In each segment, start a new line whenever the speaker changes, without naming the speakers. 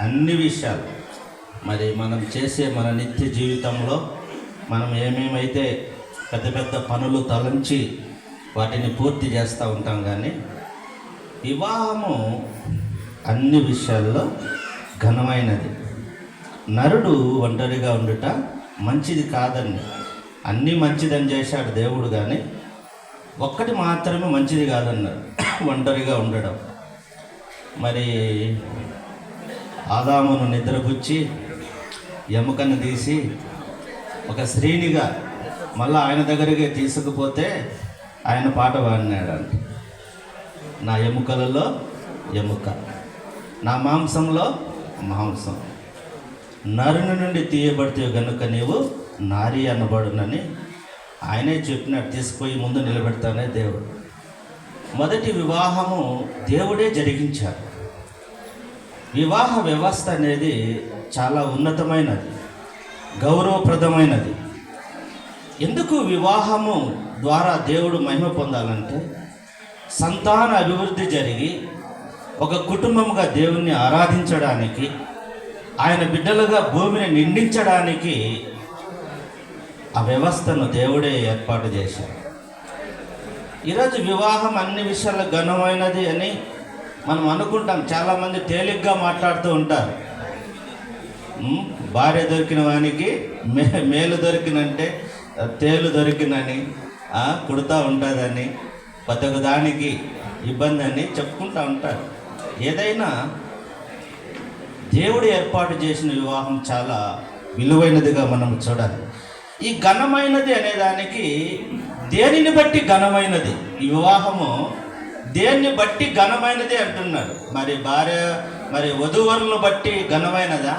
అన్ని విషయాలు మరి మనం చేసే మన నిత్య జీవితంలో మనం ఏమేమైతే పెద్ద పెద్ద పనులు తలంచి వాటిని పూర్తి చేస్తూ ఉంటాం, కానీ వివాహము అన్ని విషయాల్లో ఘనమైనది. నరుడు ఒంటరిగా ఉండుట మంచిది కాదండి. అన్నీ మంచిదని చేశాడు దేవుడు, కానీ ఒక్కటి మాత్రమే మంచిది కాదన్నాడు, ఒంటరిగా ఉండడం. మరి ఆదామును నిద్రపుచ్చి ఎముకను తీసి ఒక స్త్రీనిగా మళ్ళీ ఆయన దగ్గరికి తీసుకుపోతే ఆయన పాట పాడినాడంట, నా ఎముకలలో ఎముక, నా మాంసంలో మాంసం, నరుని నుండి తీయబడితే గనుక నీవు నారి అనబడునని ఆయనే చెప్పినట్టు తీసుకుపోయి ముందు నిలబెడతానే దేవుడు. మొదటి వివాహము దేవుడే జరిగించాడు. వివాహ వ్యవస్థ అనేది చాలా ఉన్నతమైనది, గౌరవప్రదమైనది. ఎందుకు వివాహము ద్వారా దేవుడు మహిమ పొందాలంటే, సంతాన అభివృద్ధి జరిగి ఒక కుటుంబంగా దేవుణ్ణి ఆరాధించడానికి, ఆయన బిడ్డలుగా భూమిని నిండించడానికి ఆ వ్యవస్థను దేవుడే ఏర్పాటు చేశాడు. ఈరోజు వివాహం అన్ని విషయాల్లో ఘనమైనది అని మనం అనుకుంటాం. చాలామంది తేలిగ్గా మాట్లాడుతూ ఉంటారు. భార్య దొరికిన వానికి మేలు దొరికినంటే తేలు దొరికినని, కుడుతూ ఉంటుందని, ప్రతి దానికి ఇబ్బంది అని చెప్పుకుంటూ ఉంటారు. ఏదైనా దేవుడు ఏర్పాటు చేసిన వివాహం చాలా విలువైనదిగా మనం చూడాలి. ఈ ఘనమైనది అనేదానికి దేనిని బట్టి ఘనమైనది? ఈ వివాహము దేన్ని బట్టి ఘనమైనది అంటున్నాడు. మరి భార్య మరి వధూవరులను బట్టి ఘనమైనదా,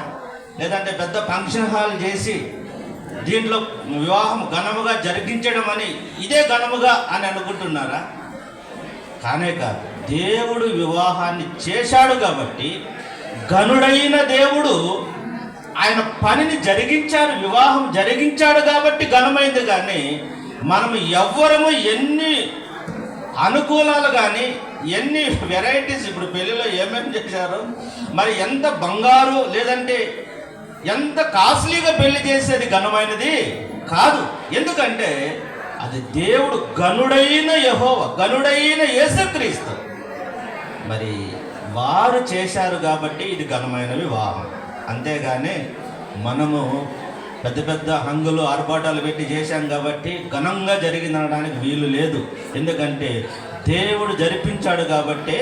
లేదంటే పెద్ద ఫంక్షన్ హాల్ చేసి దీంట్లో వివాహం ఘనముగా జరిగించడం అని ఇదే ఘనముగా అని అనుకుంటున్నారా? కానే కాదు. దేవుడు వివాహాన్ని చేశాడు కాబట్టి, ఘనుడైన దేవుడు ఆయన పనిని జరిగించాడు, వివాహం జరిగించాడు కాబట్టి ఘనమైంది. కానీ మనం ఎవ్వరము ఎన్ని అనుకూలాలు కానీ ఎన్ని వెరైటీస్, ఇప్పుడు పెళ్ళిలో ఏమేమి చేశారు, మరి ఎంత బంగారు లేదంటే ఎంత కాస్ట్లీగా పెళ్లి చేసేది ఘనమైనది కాదు. ఎందుకంటే అది దేవుడు, ఘనుడైన యెహోవా, ఘనుడైన యేసుక్రీస్తు మరి వారు చేశారు కాబట్టి ఇది ఘనమైన వివాహం. అంతేగాని మనము పెద్ద పెద్ద హంగులు ఆర్భాటాలు పెట్టి చేశాం కాబట్టి ఘనంగా జరిగిందనడానికి వీలు లేదు. ఎందుకంటే దేవుడు జరిపించాడు కాబట్టి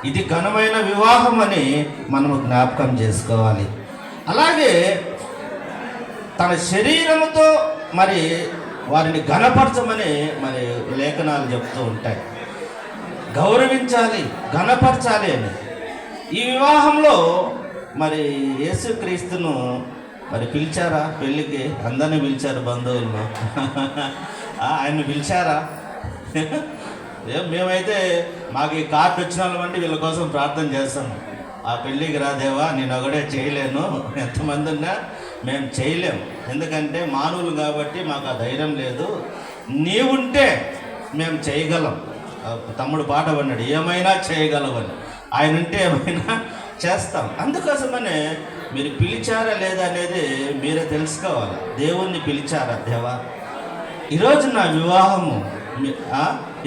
ఇది ఘనమైన వివాహం అని మనము జ్ఞాపకం చేసుకోవాలి. అలాగే తన శరీరముతో మరి వారిని ఘనపరచమని మరి లేఖనాలు చెప్తూ ఉంటాయి. గౌరవించాలి, ఘనపరచాలి అని. ఈ వివాహంలో మరి యేసుక్రీస్తును మరి పిలిచారా పెళ్ళికి? అందరినీ పిలిచారు, బంధువులను ఆయన పిలిచారా? మేమైతే మాకు ఈ కార్డు వచ్చిన వాళ్ళంటే వీళ్ళ కోసం ప్రార్థన చేస్తాము. ఆ పెళ్ళికి రాదేవా, నేను ఒకడే చేయలేను, ఎంతమంది ఉన్నా మేము చేయలేము. ఎందుకంటే మానవులు కాబట్టి మాకు ఆ ధైర్యం లేదు. నీవుంటే మేము చేయగలం. తమ్ముడు పాట పడినాడు, ఏమైనా చేయగలవని. ఆయన ఉంటే ఏమైనా చేస్తాం. అందుకోసమనే మీరు పిలిచారా లేదా అనేది మీరే తెలుసుకోవాలి. దేవుణ్ణి పిలిచారా? దేవా ఈరోజు నా వివాహము,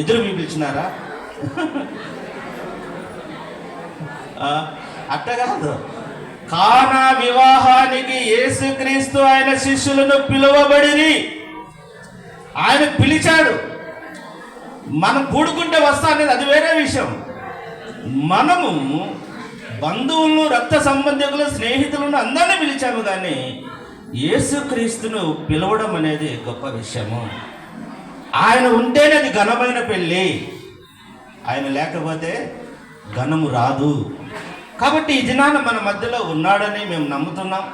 ఇద్దరు మీ పిలిచినారా? అట్ట కాదు. కానా వివాహానికి యేసుక్రీస్తు ఆయన శిష్యులను పిలువబడిరి, ఆయన పిలిచాడు. మనం కూడుకుంటే వస్తా అనేది అది వేరే విషయం. మనము బంధువులను, రక్త సంబంధికులు, స్నేహితులను అందరినీ పిలిచాము, కానీ యేసుక్రీస్తును పిలవడం అనేది గొప్ప విషయము. ఆయన ఉంటేనే అది ఘనమైన పెళ్ళి, ఆయన లేకపోతే ఘనము రాదు. కాబట్టి ఈ దినాన మన మధ్యలో ఉన్నాడని మేము నమ్ముతున్నాం.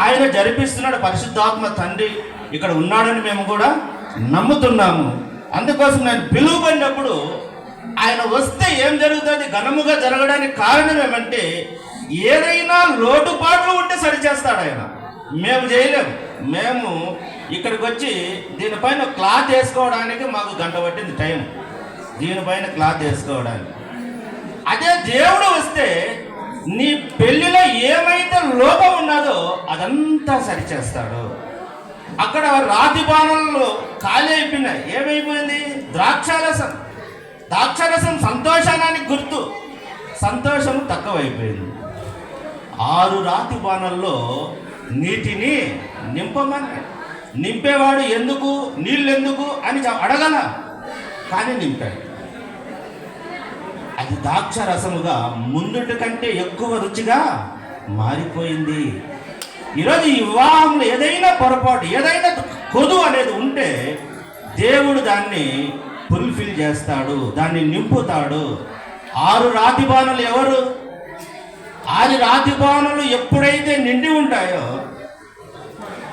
ఆయన జరిపిస్తున్నాడు, పరిశుద్ధాత్మ తండ్రి ఇక్కడ ఉన్నాడని మేము కూడా నమ్ముతున్నాము. అందుకోసం నేను పిలువబడినప్పుడు ఆయన వస్తే ఏం జరుగుతుంది? ఘనముగా జరగడానికి కారణం ఏమంటే, ఏదైనా లోటుపాట్లు ఉంటే సరిచేస్తాడు ఆయన. మేము చేయలేము. మేము ఇక్కడికి వచ్చి దీనిపైన క్లాత్ వేసుకోవడానికి మాకు గంట పట్టింది టైం, దీనిపైన క్లాత్ వేసుకోవడానికి. అదే దేవుడు వస్తే నీ పెళ్లిలో ఏమైతే లోపం ఉన్నదో అదంతా సరిచేస్తాడు. అక్కడ రాతి బాణంలో ఖాళీ అయిపోయినాయి. ఏమైపోయింది? ద్రాక్షారసం. ద్రాక్షారసం సంతోషానికి గుర్తు, సంతోషం తక్కువైపోయింది. 6 రాతి బాణల్లో నీటిని నింపమని. నింపేవాడు ఎందుకు, నీళ్ళు ఎందుకు అని అడగల, కానీ నింపాడు. అది ద్రాక్షారసముగా ముందుటి కంటే ఎక్కువ రుచిగా మారిపోయింది. ఈరోజు ఈ వివాహంలో ఏదైనా పొరపాటు, ఏదైనా కొదువు అనేది ఉంటే దేవుడు దాన్ని ఫుల్ఫిల్ చేస్తాడు, దాన్ని నింపుతాడు. 6 రాతి బాణలు ఎవరు? 6 రాతి బాణలు ఎప్పుడైతే నిండి ఉంటాయో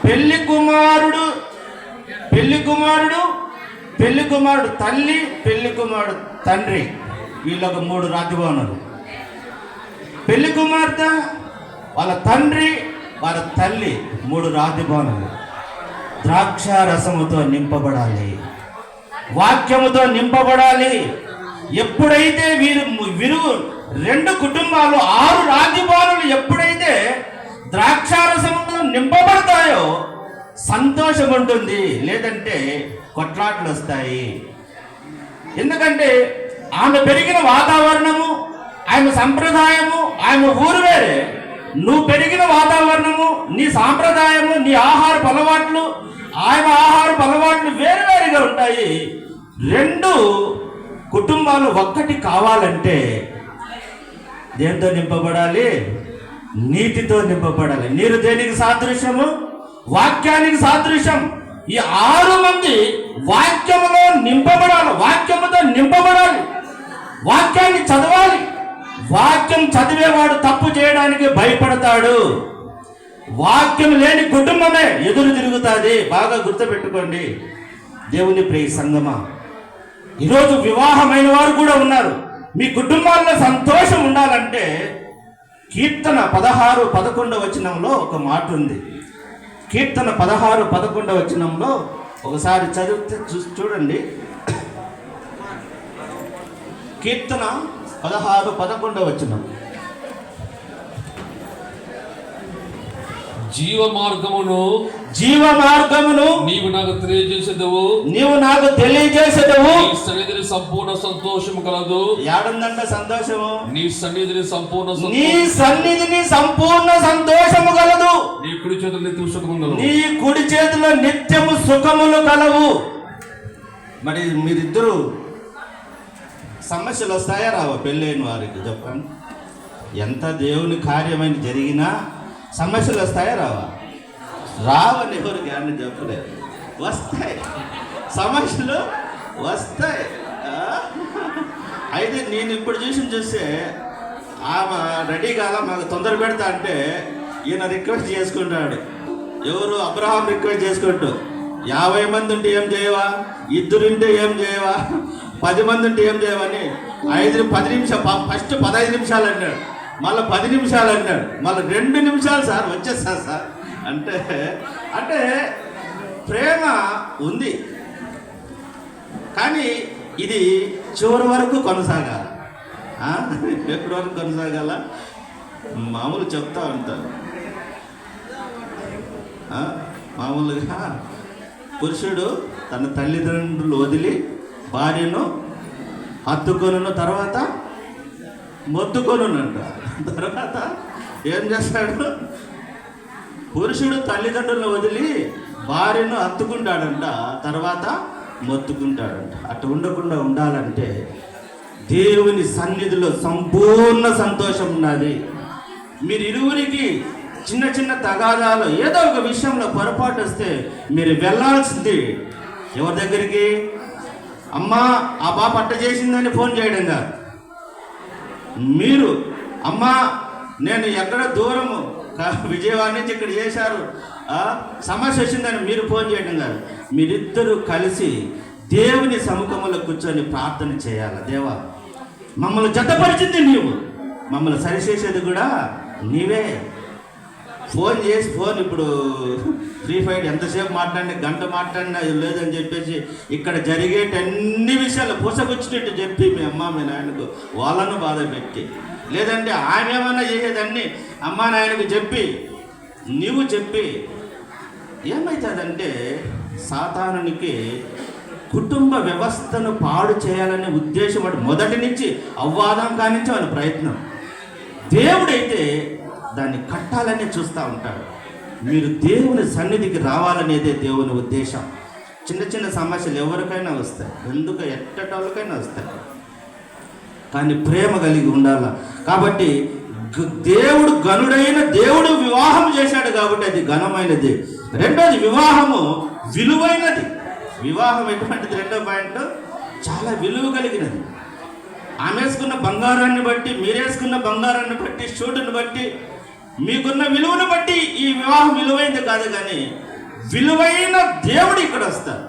పెళ్లి కుమారుడు తల్లి, పెళ్లి కుమారుడు తండ్రి, వీళ్ళొక 3 రాతి బాణలు. పెళ్లి కుమార్తె వాళ్ళ తండ్రి, వాళ్ళ తల్లి 3 రాతి బాణలు. ద్రాక్షారసముతో నింపబడాలి, వాక్యముతో నింపబడాలి. ఎప్పుడైతే వీరు 2 కుటుంబాలు 6 రాతి బాణలు ఎప్పుడైతే ద్రాక్షారసముతో నింపబడతాయో సంతోషం ఉంటుంది, లేదంటే కొట్లాట్లు వస్తాయి. ఎందుకంటే ఆమె పెరిగిన వాతావరణము, ఆమె సంప్రదాయము, ఆమె ఊరు వేరే. నువ్వు పెరిగిన వాతావరణము, నీ సాంప్రదాయము, నీ ఆహారపు అలవాట్లు, ఆమె ఆహారపు అలవాట్లు వేరువేరుగా ఉంటాయి. 2 కుటుంబాలు ఒక్కటి కావాలంటే దేంతో నింపబడాలి? నీతితో నింపబడాలి. నీరు దేనికి సాదృశ్యము? వాక్యానికి సాదృశ్యం. ఈ 6 మంది వాక్యములో నింపబడాలి, వాక్యముతో నింపబడాలి, వాక్యాన్ని చదవాలి. వాక్యం చదివేవాడు తప్పు చేయడానికి భయపడతాడు. వాక్యం లేని కుటుంబమే ఎదురు తిరుగుతుంది. బాగా గుర్తుపెట్టుకోండి దేవుని ప్రియ సంగమా. ఈరోజు వివాహమైన వారు కూడా ఉన్నారు. మీ కుటుంబాల్లో సంతోషం ఉండాలంటే కీర్తన 16:11 వచనంలో ఒక మాట ఉంది. కీర్తన 16:11 వచనంలో ఒకసారి చదివితే చూడండి. కీర్తన 16:11 వచనం.
జీవ మార్గమును
నీవు నాకు
తెలియజేసేదవు.
నీ
సన్నిధిని సంపూర్ణ సంతోషము కలదు.
ఏడుందంట సంతోషము?
నీ సన్నిధిని సంపూర్ణ
సంతోషము కలదు.
నీ కుడి చేతులు నిత్యము సుఖము కలవు.
నీ కుడి చేతిలో నిత్యము సుఖములు కలవు. మరి మీరిద్దరు సమస్యలు వస్తాయా రావా? పెళ్ళైన వారికి చెప్పండి. ఎంత దేవుని కార్యమైన జరిగినా సమస్యలు వస్తాయా రావా? రావని ఎవరికి అని చెప్పలేదు, వస్తాయి, సమస్యలు వస్తాయి. అయితే నేను ఇప్పుడు చూస్తే ఆమె రెడీ కాల మాకు తొందర పెడతా అంటే ఈయన రిక్వెస్ట్ చేసుకుంటాడు. ఎవరు? అబ్రహాం రిక్వెస్ట్ చేసుకుంటూ 50 మంది ఉంటే ఏం చేయవా, 2 ఉంటే ఏం చేయవా, 10 మంది ఉంటే ఏం చేయవని 10 నిమిషాలు, ఫస్ట్ 15 నిమిషాలు అన్నాడు, మళ్ళీ 10 నిమిషాలు అన్నాడు, మళ్ళీ 2 నిమిషాలు సార్ వచ్చేస్తా సార్ అంటే ప్రేమ ఉంది. కానీ ఇది చివరి వరకు కొనసాగాలి. ఎప్పటి వరకు కొనసాగాల? మామూలు చెప్తా ఉంటారు. మామూలుగా పురుషుడు తన తల్లిదండ్రులు వదిలి భార్యను హత్తుకొను, తర్వాత మొత్తుకొనుంట. తర్వాత ఏం చేస్తాడు? పురుషుడు తల్లిదండ్రులను వదిలి భార్యను హత్తుకుంటాడంట, తర్వాత మొత్తుకుంటాడంట. అటు ఉండకుండా ఉండాలంటే దేవుని సన్నిధిలో సంపూర్ణ సంతోషం ఉన్నది. మీరు ఇరువురికి చిన్న చిన్న తగాదాలు, ఏదో ఒక విషయంలో పొరపాటు వస్తే మీరు వెళ్ళాల్సింది ఎవరి దగ్గరికి? అమ్మా ఆ పాప అట్ట చేసిందని ఫోన్ చేయడం కాదు. మీరు అమ్మా నేను ఎక్కడ దూరము విజయవాడ నుంచి ఇక్కడ చేశారు, సమస్య వచ్చిందని మీరు ఫోన్ చేయడం కాదు. మీరిద్దరూ కలిసి దేవుని సముఖంలో కూర్చొని ప్రార్థన చేయాలి. దేవా, మమ్మల్ని జతపరిచింది నీవు, మమ్మల్ని సరిచేసేది కూడా నీవే. ఫోన్ ఇప్పుడు ఫ్రీ ఫైర్ ఎంతసేపు మాట్లాడినా, గంట మాట్లాడినా లేదని చెప్పేసి ఇక్కడ జరిగేటన్ని విషయాలు పూసగుచ్చినట్టు చెప్పి మీ అమ్మ మీ నాయనకు వాళ్ళను బాధ పెట్టి లేదంటే ఆమె ఏమన్నా చేసేదాన్ని అమ్మా నాయనకు చెప్పి నీవు చెప్పి ఏమవుతుందంటే సాతానునికి కుటుంబ వ్యవస్థను పాడు చేయాలనే ఉద్దేశం వాడు మొదటి నుంచి అవ్వాదం కానించి వాడి ప్రయత్నం. దేవుడైతే దాన్ని కట్టాలని చూస్తూ ఉంటాడు. మీరు దేవుని సన్నిధికి రావాలనేదే దేవుని ఉద్దేశం. చిన్న చిన్న సమస్యలు ఎవరికైనా వస్తాయి, ఎందుకు ఎట్టటోళ్ళకైనా వస్తాయి, కానీ ప్రేమ కలిగి ఉండాల. కాబట్టి దేవుడు గనుడైన దేవుడు వివాహం చేశాడు కాబట్టి అది ఘనమైనది. రెండోది, వివాహము విలువైనది. వివాహం ఎటువంటిది? రెండో పాయింట్, చాలా విలువ కలిగినది. ఆమె వేసుకున్న బంగారాన్ని బట్టి, మీరేసుకున్న బంగారాన్ని బట్టి, షూటుని బట్టి, మీకున్న విలువను బట్టి ఈ వివాహం విలువైనది కాదు, కానీ విలువైన దేవుడు ఇక్కడ వస్తారు,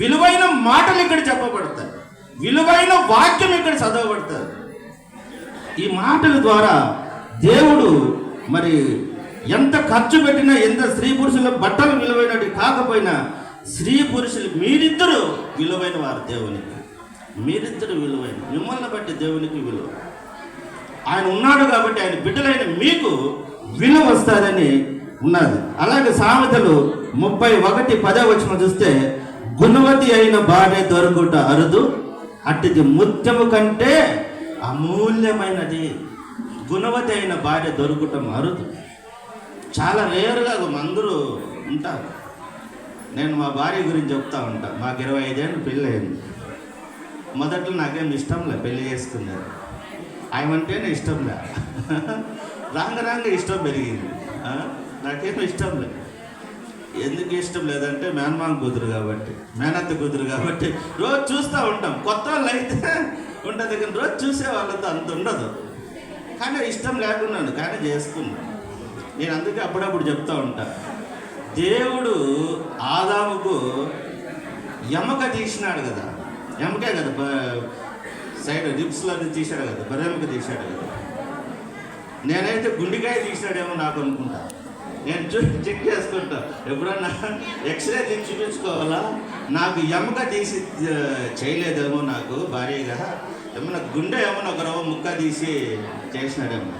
విలువైన మాటలు ఇక్కడ చెప్పబడతాయి, విలువైన వాక్యం ఇక్కడ చదవబడతారు. ఈ మాటల ద్వారా దేవుడు మరి ఎంత ఖర్చు పెట్టినా, ఎంత స్త్రీ పురుషుల బట్టలు విలువైనవి కాకపోయినా, స్త్రీ పురుషులు మీరిద్దరూ విలువైన వారు దేవునికి. మీరిద్దరు విలువైన, మిమ్మల్ని బట్టి దేవునికి విలువ. ఆయన ఉన్నాడు కాబట్టి ఆయన బిడ్డలైన మీకు విలువ వస్తుందని ఉన్నది. అలాగే సామెతలు 31:10 చూస్తే, గుణవతి అయిన భార్య దొరుకుట అరుదు, అట్టిది ముత్యము కంటే అమూల్యమైనది. గుణవతి అయిన భార్య దొరకటం అరుదు, చాలా రేరుగా అందరూ ఉంటారు. నేను మా భార్య గురించి చెప్తా ఉంటా. మాకు 25 ఏళ్ళు పెళ్ళి అయింది. మొదట్లో నాకేం ఇష్టంలే పెళ్లి చేసుకున్నారు, ఆయమంటేనే ఇష్టంలే. రాంగ ఇష్టం పెరిగింది. నాకేం ఇష్టం లేదు. ఎందుకు ఇష్టం లేదంటే మేనమామ కూతురు కాబట్టి, మేనత్త కూతురు కాబట్టి రోజు చూస్తూ ఉంటాం. కొత్త వాళ్ళు అయితే ఉంటుంది, కానీ రోజు చూసే వాళ్ళతో అంత ఉండదు. కానీ ఇష్టం లేకున్నాను, కానీ చేసుకున్నాను. నేను అందుకే అప్పుడప్పుడు చెప్తూ ఉంటా, దేవుడు ఆదాముకు ఎమక తీసినాడు కదా, ఎమకే కదా సైడ్ రిప్స్లో తీశాడు కదా, బర్రెమక తీశాడు కదా. నేనైతే గుండెకాయ తీసినాడేమో నాకు అనుకుంటా. నేను చెక్ చేసుకుంటా, ఎప్పుడన్నా ఎక్స్రే తీసి చూపించుకోవాలా, నాకు ఎమక తీసి చేయలేదేమో నాకు భారీగా, ఏమన్నా గుండె ఏమన్నా ఒక రవ్వ ముక్క తీసి చేసినాడేమో.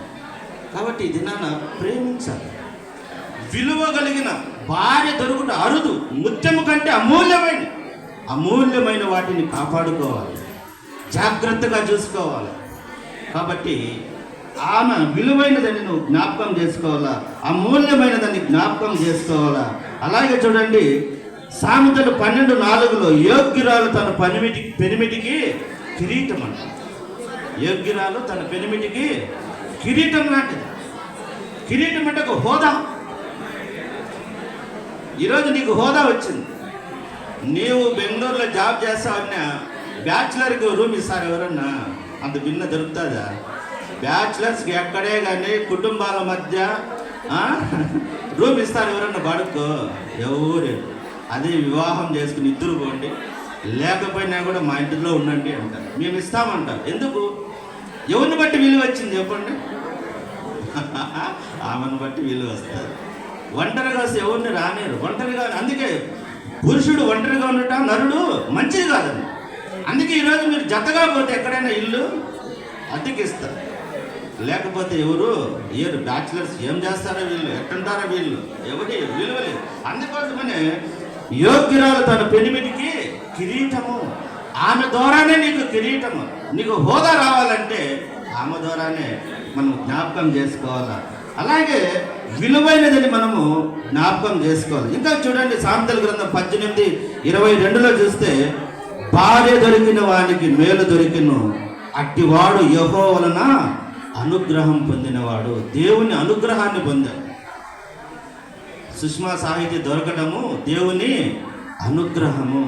కాబట్టి ఇది నాన్న ప్రేమించాలి. విలువ కలిగిన భార్య దొరుకుట అరుదు, ముత్యము కంటే అమూల్యమైన వాటిని కాపాడుకోవాలి, జాగ్రత్తగా చూసుకోవాలి. కాబట్టి ఆమె విలువైనదని నువ్వు జ్ఞాపకం చేసుకోవాలా, అమూల్యమైనదని జ్ఞాపకం చేసుకోవాలా. అలాగే చూడండి, సామెతలు 12:4 యోగ్యురాలు తన పెనిమిటికి కిరీటం అంట. యోగ్యురాలు తన పెనిమిటికి కిరీటం లాంటిది. కిరీటం అంటే ఒక హోదా. ఈరోజు నీకు హోదా వచ్చింది. నీవు బెంగళూరులో జాబ్ చేస్తావన్నా బ్యాచులర్కి రూమ్ ఇస్తారు ఎవరన్నా? అంత భిన్న దొరుకుతుందా? బ్యాచులర్స్కి ఎక్కడే కానీ కుటుంబాల మధ్య రూమ్ ఇస్తారు ఎవరన్నా? బడుకో ఎవరు. అదే వివాహం చేసుకుని ఇద్దరు పోండి, లేకపోయినా కూడా మా ఇంటిలో ఉండండి అంటారు. మేము ఇస్తామంటారు. ఎందుకు? ఎవరిని బట్టి విలువ వచ్చింది చెప్పండి? ఆమెను బట్టి విలువ వస్తుంది. ఒంటరిగా వస్తే ఎవరిని రానేరు. ఒంటరిగా, అందుకే పురుషుడు ఒంటరిగా ఉండటం నరుడు మంచిది కాదండి. అందుకే ఈరోజు మీరు జతగా పోతే ఎక్కడైనా ఇల్లు అద్దెకిస్తారు, లేకపోతే ఎవరు ఏరు. బ్యాచులర్స్ ఏం చేస్తారో వీళ్ళు, ఎట్టుంటారో వీళ్ళు, ఎవరి విలువలేదు. అందుకోసమనే యోగ్యురాలు తన పెనిమిటికి కిరీటము. ఆమె ద్వారానే నీకు కిరీటము. నీకు హోదా రావాలంటే ఆమె ద్వారానే మనం జ్ఞాపకం చేసుకోవాలా. అలాగే విలువైనదని మనము జ్ఞాపకం చేసుకోవాలి. ఇంకా చూడండి, సామెతల గ్రంథం 18:22 చూస్తే, భార్య దొరికిన వానికి మేలు దొరికిను, అట్టివాడు యెహోవా వలన అనుగ్రహం పొందినవాడు. దేవుని అనుగ్రహాన్ని పొందాడు. సుష్మా సాహితీ దొరకడము దేవుని అనుగ్రహము.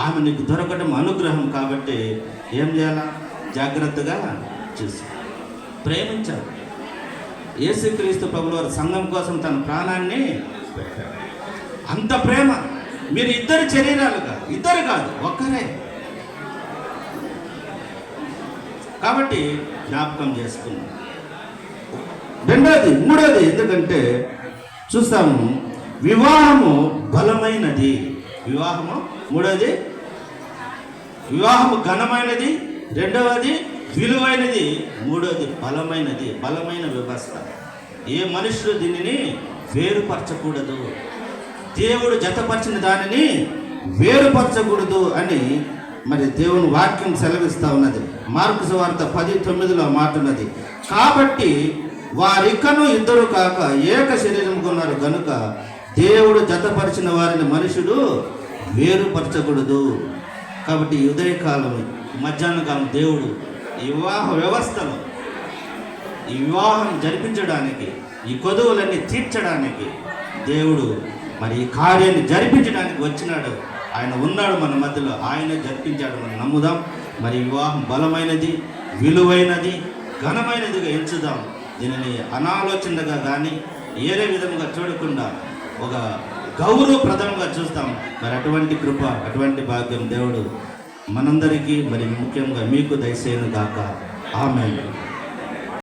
ఆమె నీకు దొరకడం అనుగ్రహం. కాబట్టి ఏం చేయాలా? జాగ్రత్తగా చూసి ప్రేమించాలి. యేసుక్రీస్తు ప్రభువు వారు సంఘం కోసం తన ప్రాణాన్ని పెట్టాడు. అంత ప్రేమ. మీరు ఇద్దరు శరీరాలుగా, ఇద్దరు కాదు, ఒక్కరే. కాబట్టి జ్ఞాపకం చేసుకున్నాం. మూడోది ఎందుకంటే చూస్తాము, వివాహము బలమైనది. మూడోది వివాహము ఘనమైనది. రెండవది విలువైనది, మూడోది బలమైన వ్యవస్థ. ఏ మనుషులు దీనిని వేరుపరచకూడదు, దేవుడు జతపరిచిన దానిని వేరుపరచకూడదు అని మరి దేవుని వాక్యం సెలవిస్తూ ఉన్నది. మార్కు సువార్త 10:9 మాట ఉన్నది, కాబట్టి వారికను ఇద్దరు కాక ఏక శరీరంగా ఉన్నారు కనుక దేవుడు జతపరిచిన వారిని మనుషుడు వేరుపరచకూడదు. కాబట్టి ఈ ఉదయకాలం, మధ్యాహ్న కాలం దేవుడు ఈ వివాహ వ్యవస్థలో ఈ వివాహం జరిపించడానికి, ఈ కొదువులన్నీ తీర్చడానికి దేవుడు మరి ఈ కార్యాన్ని జరిపించడానికి వచ్చినాడు. ఆయన ఉన్నాడు మన మధ్యలో, ఆయనే జరిపించాడు. మనం నమ్ముదాం. మరి వివాహం బలమైనది, విలువైనది, ఘనమైనదిగా ఎంచుదాం. దీనిని అనాలోచనగా కానీ ఏరే విధంగా చూడకుండా ఒక గౌరవప్రదంగా చూస్తాం. మరి అటువంటి కృప, అటువంటి భాగ్యం దేవుడు మనందరికీ, మరి ముఖ్యంగా మీకు దయచేయును గాక. ఆమేన్.